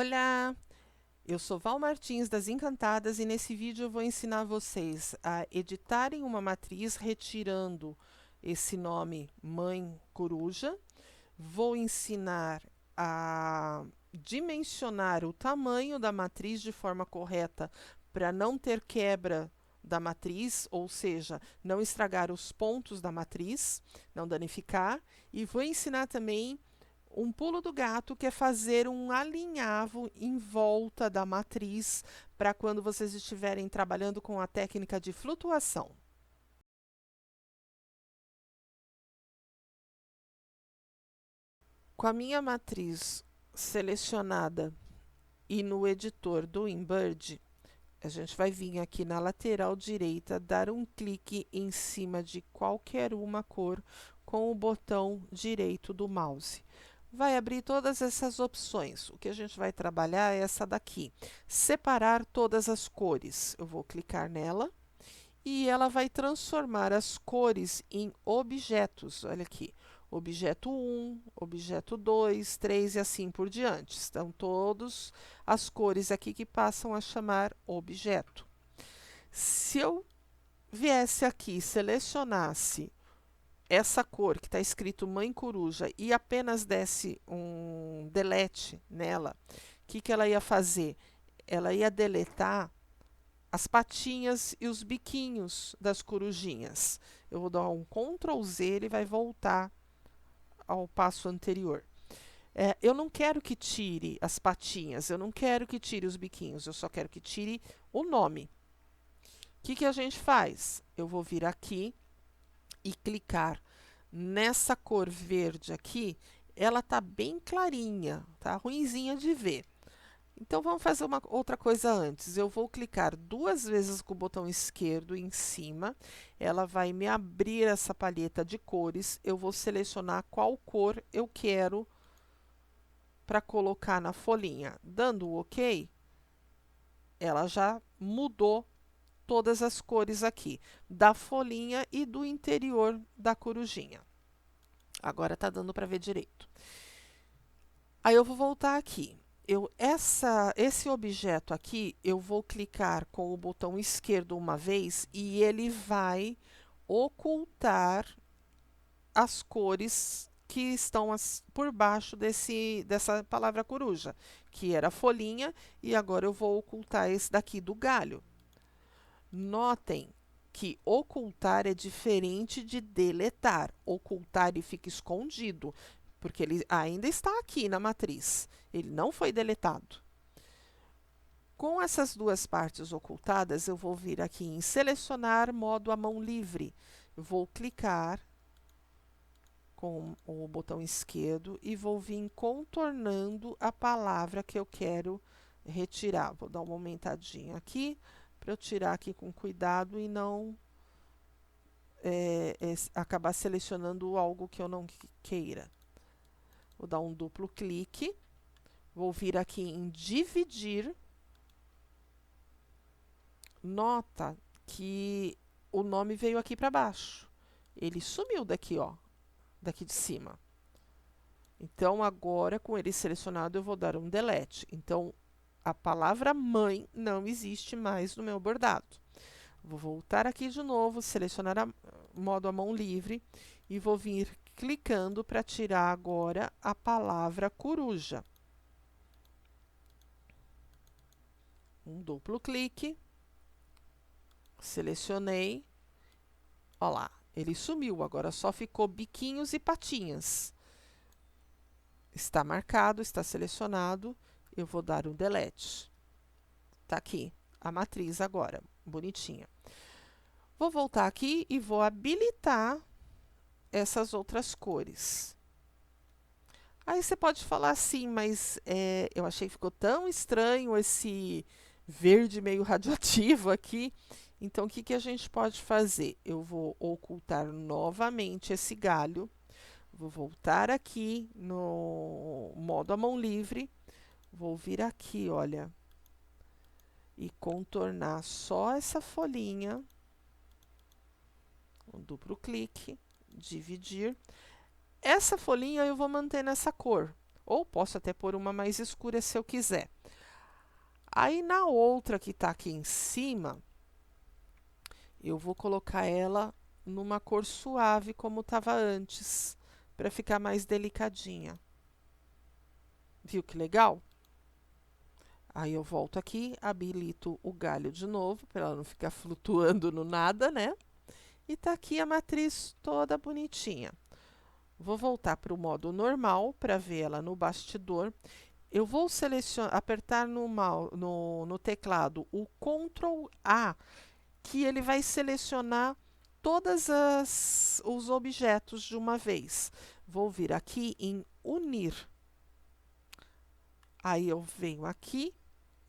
Olá, eu sou Val Martins das Encantadas e nesse vídeo eu vou ensinar vocês a editarem uma matriz retirando esse nome Mãe Coruja. Vou ensinar a dimensionar o tamanho da matriz de forma correta para não ter quebra da matriz, ou seja, não estragar os pontos da matriz, não danificar. E vou ensinar também um pulo do gato, que é fazer um alinhavo em volta da matriz para quando vocês estiverem trabalhando com a técnica de flutuação. Com a minha matriz selecionada e no editor do Inbird, a gente vai vir aqui na lateral direita, dar um clique em cima de qualquer uma cor com o botão direito do mouse. Vai abrir todas essas opções. O que a gente vai trabalhar é essa daqui, separar todas as cores. Eu vou clicar nela e ela vai transformar as cores em objetos. Olha aqui, objeto 1, objeto 2, 3 e assim por diante. Estão todas as cores aqui que passam a chamar objeto. Se eu viesse aqui e selecionasse essa cor que está escrito Mãe Coruja e apenas desse um delete nela, o que ela ia fazer? Ela ia deletar as patinhas e os biquinhos das corujinhas. Eu vou dar um Ctrl Z, ele vai voltar ao passo anterior. Eu não quero que tire as patinhas, eu não quero que tire os biquinhos, eu só quero que tire o nome. O que a gente faz? Eu vou vir aqui e clicar nessa cor verde aqui. Ela tá bem clarinha, tá ruinzinha de ver. Então vamos fazer uma outra coisa antes. Eu vou clicar 2 vezes com o botão esquerdo em cima. Ela vai me abrir essa palheta de cores. Eu vou selecionar qual cor eu quero para colocar na folhinha. Dando o OK, ela já mudou todas as cores aqui, da folhinha e do interior da corujinha. Agora está dando para ver direito. Aí eu vou voltar aqui. Esse objeto aqui, eu vou clicar com o botão esquerdo uma vez e ele vai ocultar as cores que estão por baixo dessa palavra coruja, que era folhinha, e agora eu vou ocultar esse daqui do galho. Notem que ocultar é diferente de deletar. Ocultar e fica escondido, porque ele ainda está aqui na matriz. Ele não foi deletado. Com essas duas partes ocultadas, eu vou vir aqui em selecionar modo à mão livre. Eu vou clicar com o botão esquerdo e vou vir contornando a palavra que eu quero retirar. Vou dar uma aumentadinha aqui para eu tirar aqui com cuidado e não acabar selecionando algo que eu não queira. Vou dar um duplo clique, vou vir aqui em dividir. Nota que o nome veio aqui para baixo. Ele sumiu daqui, ó, daqui de cima. Então, agora, com ele selecionado, eu vou dar um delete. Então, a palavra mãe não existe mais no meu bordado. Vou voltar aqui de novo, selecionar modo à mão livre e vou vir clicando para tirar agora a palavra coruja. Um duplo clique, selecionei, olha lá, ele sumiu, agora só ficou biquinhos e patinhas. Está marcado, está selecionado, eu vou dar um delete. Está aqui a matriz agora, bonitinha. Vou voltar aqui e vou habilitar essas outras cores. Aí você pode falar assim, mas eu achei que ficou tão estranho esse verde meio radioativo aqui. Então, o que a gente pode fazer? Eu vou ocultar novamente esse galho. Vou voltar aqui no modo à mão livre. Vou vir aqui, olha, e contornar só essa folhinha. Um duplo clique, dividir. Essa folhinha eu vou manter nessa cor. Ou posso até pôr uma mais escura se eu quiser. Aí na outra que está aqui em cima, eu vou colocar ela numa cor suave como estava antes, para ficar mais delicadinha. Viu que legal? Aí eu volto aqui, habilito o galho de novo, para ela não ficar flutuando no nada, né? E tá aqui a matriz toda bonitinha. Vou voltar para o modo normal para ver ela no bastidor. Eu vou apertar no teclado o Ctrl A, que ele vai selecionar todos os objetos de uma vez. Vou vir aqui em Unir. Aí eu venho aqui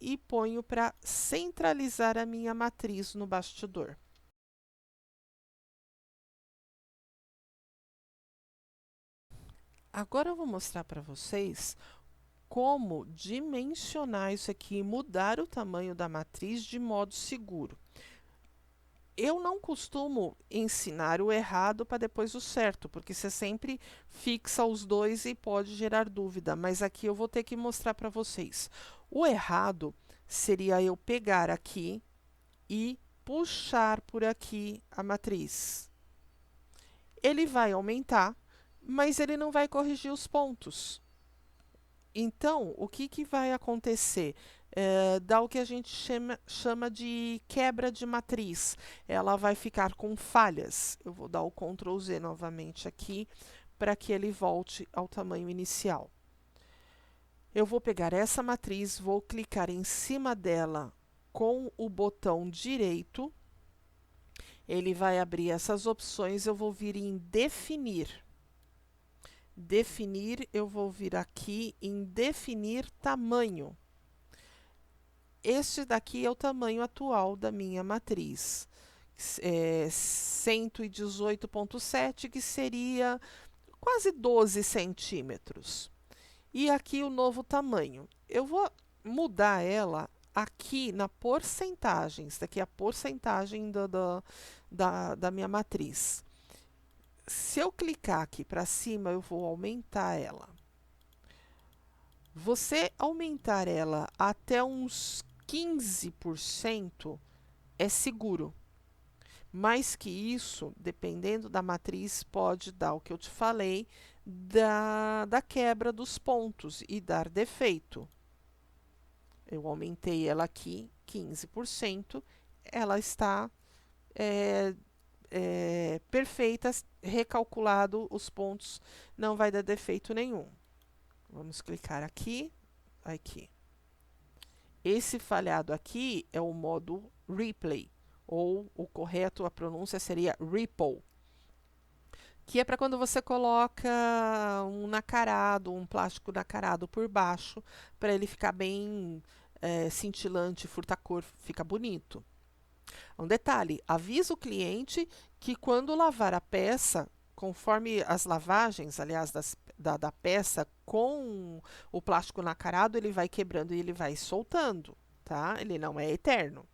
e ponho para centralizar a minha matriz no bastidor. Agora eu vou mostrar para vocês como dimensionar isso aqui e mudar o tamanho da matriz de modo seguro. Eu não costumo ensinar o errado para depois o certo, porque você sempre fixa os dois e pode gerar dúvida, mas aqui eu vou ter que mostrar para vocês. O errado seria eu pegar aqui e puxar por aqui a matriz. Ele vai aumentar, mas ele não vai corrigir os pontos. Então, o que vai acontecer? Dá o que a gente chama de quebra de matriz. Ela vai ficar com falhas. Eu vou dar o Ctrl Z novamente aqui, para que ele volte ao tamanho inicial. Eu vou pegar essa matriz, vou clicar em cima dela com o botão direito. Ele vai abrir essas opções, eu vou vir em Definir. Definir, eu vou vir aqui em Definir Tamanho. Este daqui é o tamanho atual da minha matriz. 118,7, que seria quase 12 centímetros. E aqui o novo tamanho. Eu vou mudar ela aqui na porcentagem. Isso daqui é a porcentagem da minha matriz. Se eu clicar aqui para cima, eu vou aumentar ela. Você aumentar ela até uns 15% é seguro. Mais que isso, dependendo da matriz, pode dar o que eu te falei, da quebra dos pontos e dar defeito. Eu aumentei ela aqui 15%, ela está perfeita, recalculado os pontos, não vai dar defeito nenhum. Vamos clicar aqui, aqui. Esse falhado aqui é o modo Replay, ou o correto, a pronúncia seria Ripple, que é para quando você coloca um nacarado, um plástico nacarado por baixo, para ele ficar bem cintilante, furta-cor, fica bonito. Um detalhe, avisa o cliente que quando lavar a peça, conforme as lavagens, aliás, da peça com o plástico nacarado, ele vai quebrando e ele vai soltando, tá? Ele não é eterno.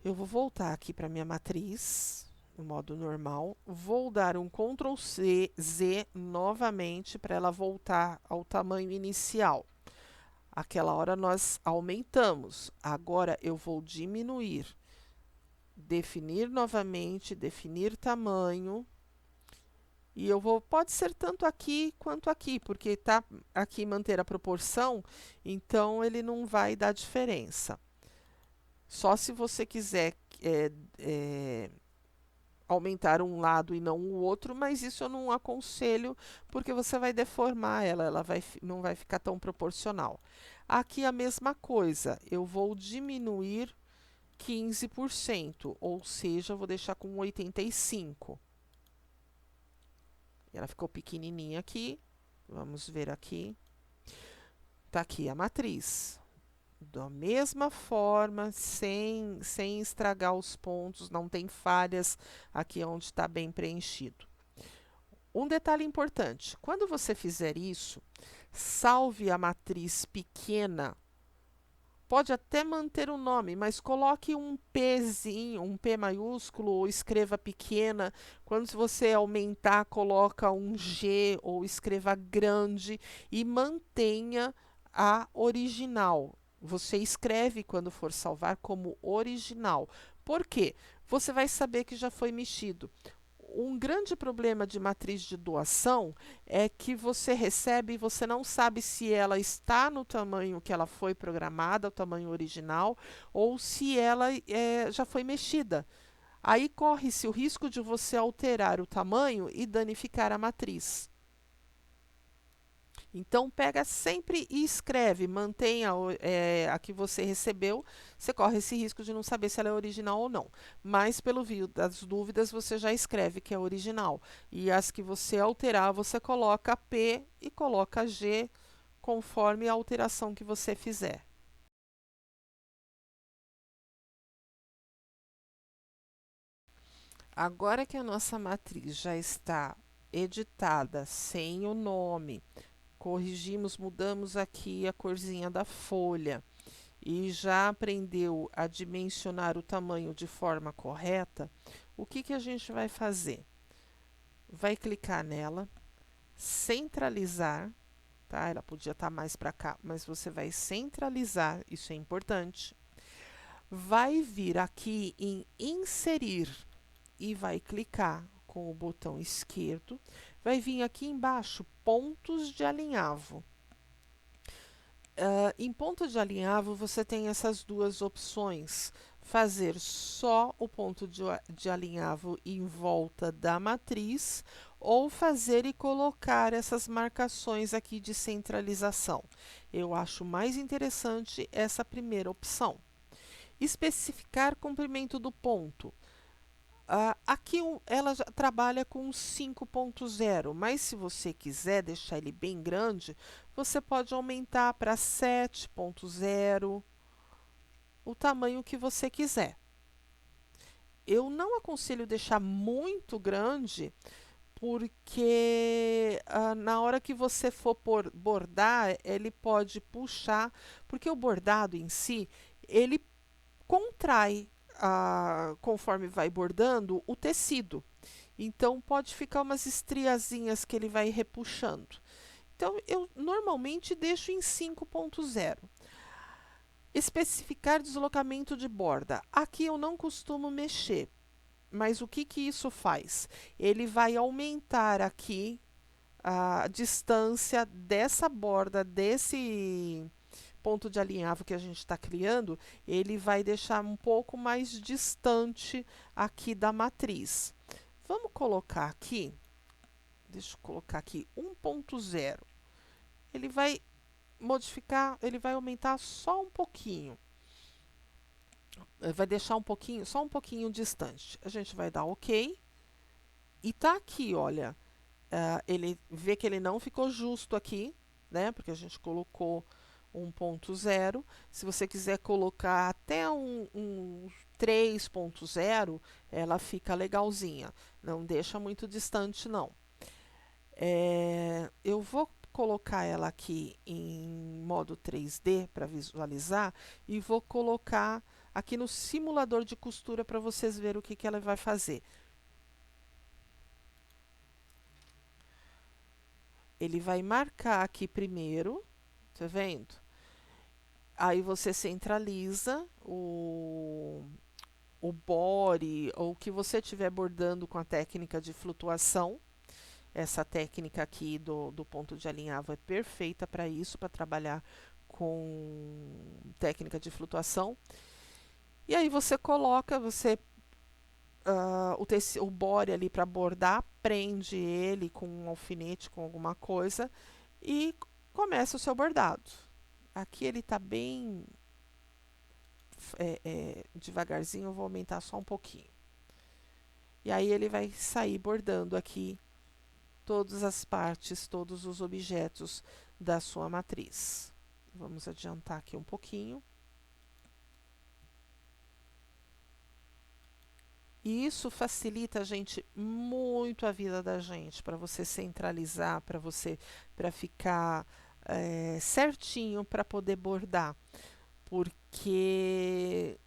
Eu vou voltar aqui para minha matriz, no modo normal. Vou dar um Ctrl Z novamente para ela voltar ao tamanho inicial. Aquela hora nós aumentamos. Agora eu vou diminuir. Definir novamente, definir tamanho. E eu vou, pode ser tanto aqui quanto aqui, porque tá aqui manter a proporção, então ele não vai dar diferença. Só se você quiser aumentar um lado e não o outro, mas isso eu não aconselho, porque você vai deformar ela não vai ficar tão proporcional. Aqui a mesma coisa, eu vou diminuir 15%, ou seja, eu vou deixar com 85%. Ela ficou pequenininha aqui. Vamos ver aqui. Tá aqui a matriz. Da mesma forma, sem estragar os pontos, não tem falhas aqui onde está bem preenchido. Um detalhe importante: quando você fizer isso, salve a matriz pequena pode até manter o nome, mas coloque um Pzinho, um P maiúsculo, ou escreva pequena. Quando você aumentar, coloca um G ou escreva grande e mantenha a original. Você escreve quando for salvar como original. Por quê? Você vai saber que já foi mexido. Um grande problema de matriz de doação é que você recebe e você não sabe se ela está no tamanho que ela foi programada, o tamanho original, ou se ela já foi mexida. Aí corre-se o risco de você alterar o tamanho e danificar a matriz. Então, pega sempre e escreve, mantenha a que você recebeu, você corre esse risco de não saber se ela é original ou não. Mas, pelo visto das dúvidas, você já escreve que é original. E as que você alterar, você coloca P e coloca G, conforme a alteração que você fizer. Agora que a nossa matriz já está editada, sem o nome, corrigimos, mudamos aqui a corzinha da folha e já aprendeu a dimensionar o tamanho de forma correta, o que, que a gente vai fazer? Vai clicar nela, centralizar, tá? Ela podia estar mais para cá, mas você vai centralizar, isso é importante. Vai vir aqui em inserir e vai clicar com o botão esquerdo. Vai vir aqui embaixo pontos de alinhavo. Em ponto de alinhavo, você tem essas duas opções: fazer só o ponto de alinhavo em volta da matriz ou fazer e colocar essas marcações aqui de centralização. Eu acho mais interessante essa primeira opção. Especificar comprimento do ponto. Aqui ela já trabalha com 5.0, mas se você quiser deixar ele bem grande, você pode aumentar para 7.0, o tamanho que você quiser. Eu não aconselho deixar muito grande, porque na hora que você for bordar, ele pode puxar, porque o bordado em si, ele contrai conforme vai bordando o tecido. Então pode ficar umas estriazinhas que ele vai repuxando. Então eu normalmente deixo em 5.0. Especificar deslocamento de borda. Aqui eu não costumo mexer, mas o que, que isso faz? Ele vai aumentar aqui a distância dessa borda, desse ponto de alinhavo que a gente está criando, ele vai deixar um pouco mais distante aqui da matriz. Vamos colocar aqui, deixa eu colocar aqui 1.0. Ele vai modificar, ele vai aumentar só um pouquinho. Vai deixar um pouquinho, só um pouquinho distante. A gente vai dar OK. E tá aqui, olha, ele vê que ele não ficou justo aqui, né? Porque a gente colocou 1.0. Se você quiser colocar até um 3.0, ela fica legalzinha. Não deixa muito distante, não. Eu vou colocar ela aqui em modo 3D para visualizar e vou colocar aqui no simulador de costura para vocês verem o que, que ela vai fazer. Ele vai marcar aqui primeiro, tá vendo? Aí você centraliza o body ou o que você estiver bordando com a técnica de flutuação. Essa técnica aqui do ponto de alinhavo é perfeita para isso, para trabalhar com técnica de flutuação. E aí você coloca, o body ali para bordar, prende ele com um alfinete, com alguma coisa e começa o seu bordado. Aqui ele está bem devagarzinho, eu vou aumentar só um pouquinho. E aí ele vai sair bordando aqui todas as partes, todos os objetos da sua matriz. Vamos adiantar aqui um pouquinho. E isso facilita, gente, muito a vida da gente, para você centralizar, para ficar certinho, para poder bordar. Porque que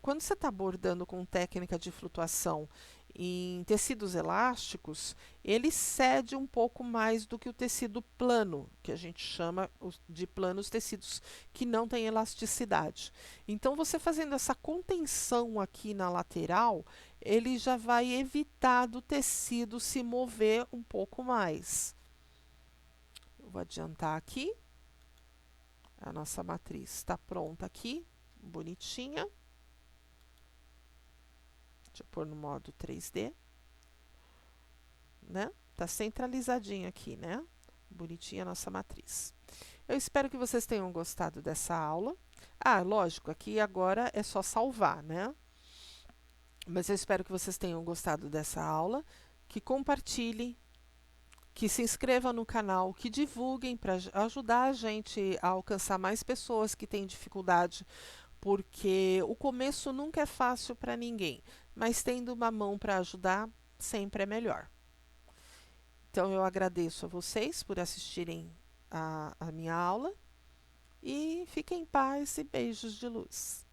quando você está bordando com técnica de flutuação em tecidos elásticos, ele cede um pouco mais do que o tecido plano, que a gente chama de planos tecidos que não têm elasticidade. Então, você fazendo essa contenção aqui na lateral, ele já vai evitar do tecido se mover um pouco mais. Eu vou adiantar aqui. A nossa matriz está pronta aqui, bonitinha. Deixa eu pôr no modo 3D, né? Tá centralizadinho aqui, né? Bonitinha a nossa matriz. Eu espero que vocês tenham gostado dessa aula. Ah, lógico, aqui agora é só salvar, né? Mas eu espero que vocês tenham gostado dessa aula, que compartilhem, que se inscrevam no canal, que divulguem para ajudar a gente a alcançar mais pessoas que têm dificuldade, porque o começo nunca é fácil para ninguém, mas tendo uma mão para ajudar, sempre é melhor. Então eu agradeço a vocês por assistirem a minha aula e fiquem em paz e beijos de luz.